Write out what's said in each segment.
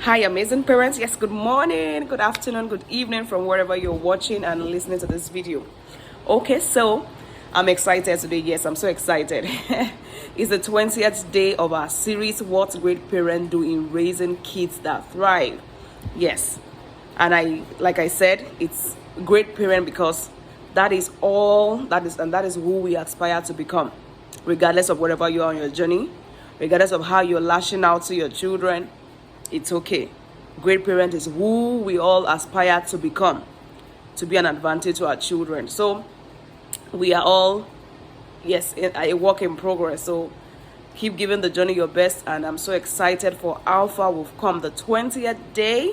Hi, amazing parents. Yes, good morning, good afternoon, good evening from wherever you're watching and listening to this video. Okay, so I'm excited today. Yes, I'm so excited. It's the 20th day of our series, What Great Parents Do in Raising Kids That Thrive. Yes, and like I said, it's great parent because that is who we aspire to become, regardless of wherever you are on your journey, regardless of how you're lashing out to your children. It's okay. Great parent is who we all aspire to become, to be an advantage to our children. So we are all, yes, a work in progress. So keep giving the journey your best, and I'm so excited for how far we've come, the 20th day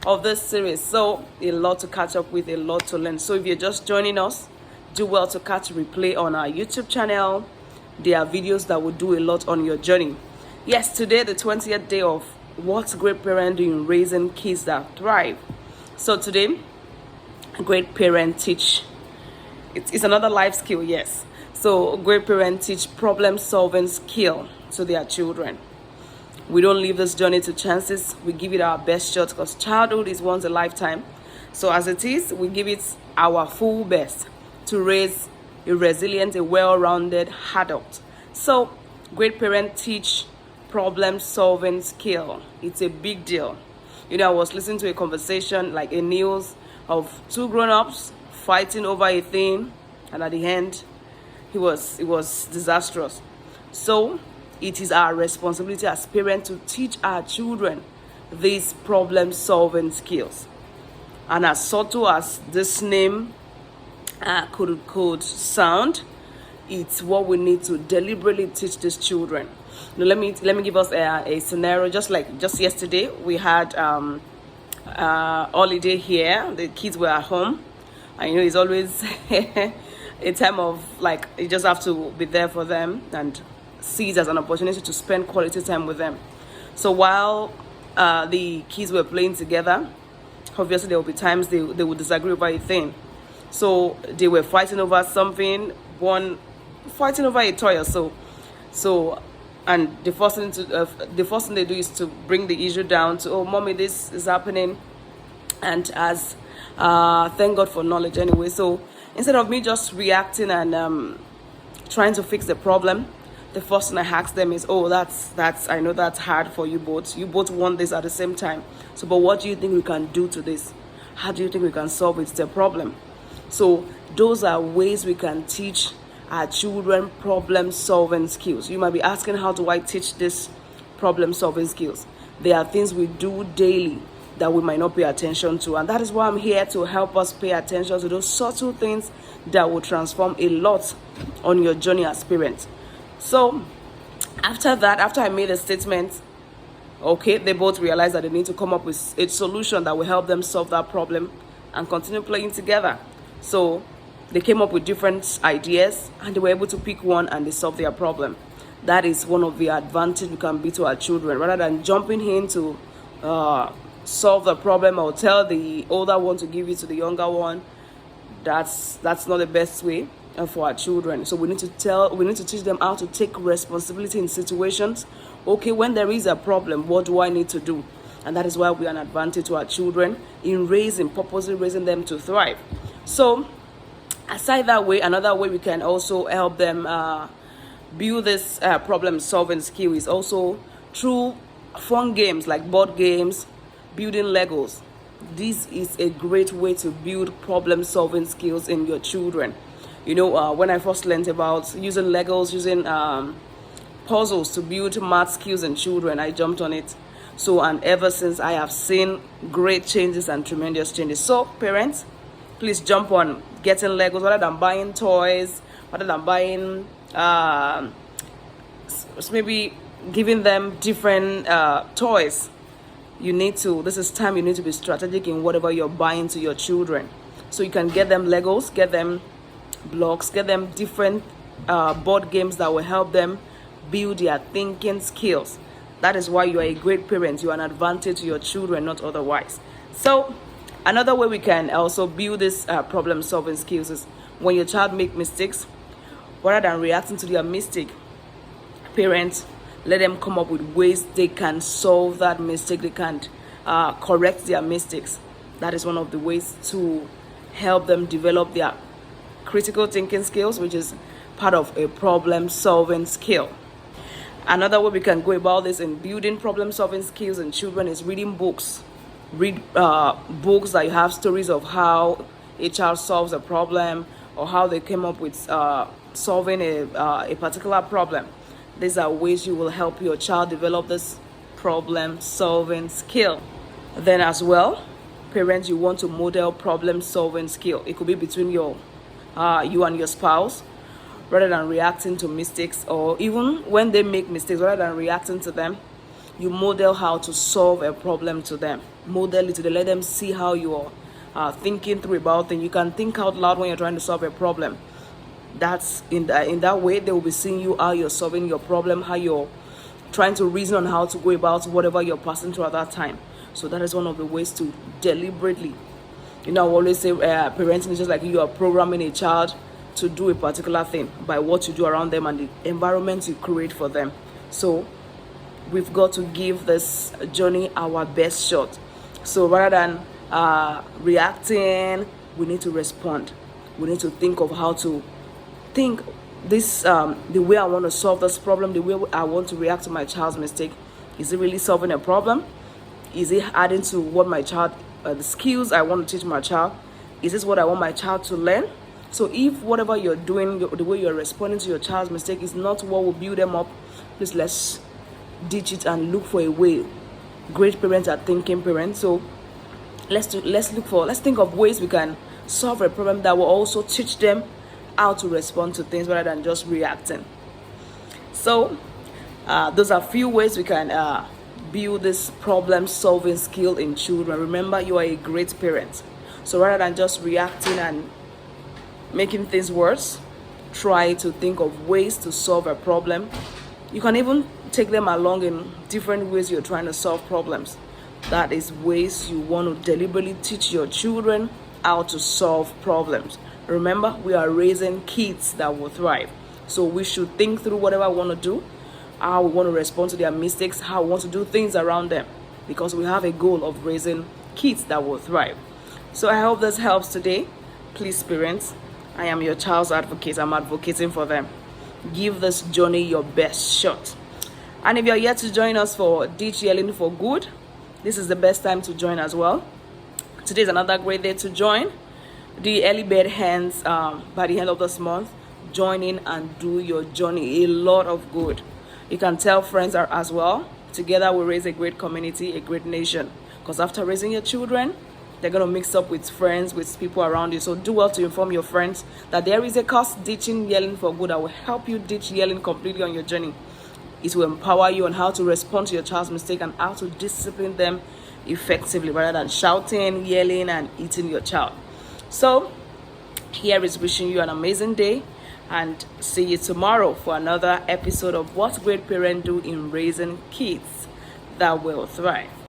of this series. So a lot to catch up with, a lot to learn. So if you're just joining us, do well to catch replay on our YouTube channel. There are videos that will do a lot on your journey. Yes, today the 20th day of What Great Parents Do in Raising Kids That Thrive. So today, great parents teach, it's another life skill, yes. So great parents teach problem solving skill to their children. We don't leave this journey to chances. We give it our best shot because childhood is once a lifetime. So as it is, we give it our full best to raise a resilient, a well-rounded adult. So great parents teach problem solving skill. It's a big deal. You know, I was listening to a conversation, like a news of two grown-ups fighting over a thing, and at the end it was disastrous. So it is our responsibility as parents to teach our children these problem solving skills. And as subtle as this name could sound, it's what we need to deliberately teach these children. Now, let me give us a scenario. Just yesterday, we had holiday here. The kids were at home, and you know it's always a time of, like, you just have to be there for them and see it as an opportunity to spend quality time with them. So while the kids were playing together, obviously there will be times they would disagree over a thing. So they were fighting over something, one fighting over a toy or so. And the first thing they do is to bring the issue down to, oh, mommy, this is happening. And as thank God for knowledge anyway. So instead of me just reacting and trying to fix the problem, the first thing I ask them is, oh, that's I know that's hard for you both. You both want this at the same time. So, but what do you think we can do to this? How do you think we can solve it? It's a problem. So those are ways we can teach our children problem solving skills. You might be asking, how do I teach this problem solving skills? There are things we do daily that we might not pay attention to, and that is why I'm here to help us pay attention to those subtle things that will transform a lot on your journey as parents. So after I made a statement, okay, they both realized that they need to come up with a solution that will help them solve that problem and continue playing together. So they came up with different ideas and they were able to pick one and they solved their problem. That is one of the advantages we can be to our children. Rather than jumping in to solve the problem or tell the older one to give it to the younger one, that's not the best way for our children. So we need to teach them how to take responsibility in situations. Okay, when there is a problem, what do I need to do? And that is why we are an advantage to our children in purposely raising them to thrive. So aside that way, another way we can also help them build this problem solving skill is also through fun games like board games, building Legos. This is a great way to build problem solving skills in your children. You know, when I first learned about using Legos, using puzzles to build math skills in children, I jumped on it. So, and ever since, I have seen great changes and tremendous changes. So parents, please jump on getting Legos rather than buying toys, rather than buying maybe giving them different toys. This is time you need to be strategic in whatever you're buying to your children. So you can get them Legos, get them blocks, get them different board games that will help them build their thinking skills. That is why you are a great parent. You are an advantage to your children, not otherwise. So another way we can also build this problem solving skills is when your child make mistakes, rather than reacting to their mistake, parents, let them come up with ways they can solve that mistake. They can correct their mistakes. That is one of the ways to help them develop their critical thinking skills, which is part of a problem solving skill. Another way we can go about this in building problem solving skills in children is reading books. Read books that you have stories of how a child solves a problem or how they came up with solving a particular problem. These are ways you will help your child develop this problem solving skill. Then as well, parents, you want to model problem solving skill. It could be between you and your spouse. Rather than reacting to mistakes, or even when they make mistakes, rather than reacting to them, you model how to solve a problem to them. Model it to them. Let them see how you are thinking through about things. You can think out loud when you're trying to solve a problem. That's in that way they will be seeing you how you're solving your problem, how you're trying to reason on how to go about whatever you're passing through at that time. So that is one of the ways to deliberately, I always say parenting is just like you are programming a child to do a particular thing by what you do around them and the environment you create for them. So we've got to give this journey our best shot. So rather than reacting, we need to respond. We need to think of how to think this, the way I want to solve this problem, the way I want to react to my child's mistake. Is it really solving a problem? Is it adding to what my child, the skills I want to teach my child? Is this what I want my child to learn? So if whatever you're doing, the way you're responding to your child's mistake is not what will build them up, please let's ditch it and look for a way. Great parents are thinking parents. So let's think of ways we can solve a problem that will also teach them how to respond to things rather than just reacting. So those are few ways we can build this problem solving skill in children. Remember, you are a great parent. So rather than just reacting and making things worse, try to think of ways to solve a problem. You can even take them along in different ways you're trying to solve problems. That is ways you want to deliberately teach your children how to solve problems. Remember, we are raising kids that will thrive. So we should think through whatever we want to do, how we want to respond to their mistakes, how we want to do things around them, because we have a goal of raising kids that will thrive. So I hope this helps today. Please, parents, I am your child's advocate. I'm advocating for them. Give this journey your best shot. And if you're yet to join us for Ditch Yelling for Good, this is the best time to join as well. Today is another great day to join. The early bird ends by the end of this month. Join in and do your journey. A lot of good. You can tell friends as well. Together we raise a great community, a great nation. Because after raising your children, they're going to mix up with friends, with people around you. So do well to inform your friends that there is a course, Ditching Yelling for Good, that will help you ditch yelling completely on your journey. It will empower you on how to respond to your child's mistake and how to discipline them effectively rather than shouting, yelling, and eating your child. So here is wishing you an amazing day, and see you tomorrow for another episode of What Great Parents Do in Raising Kids That Will Thrive.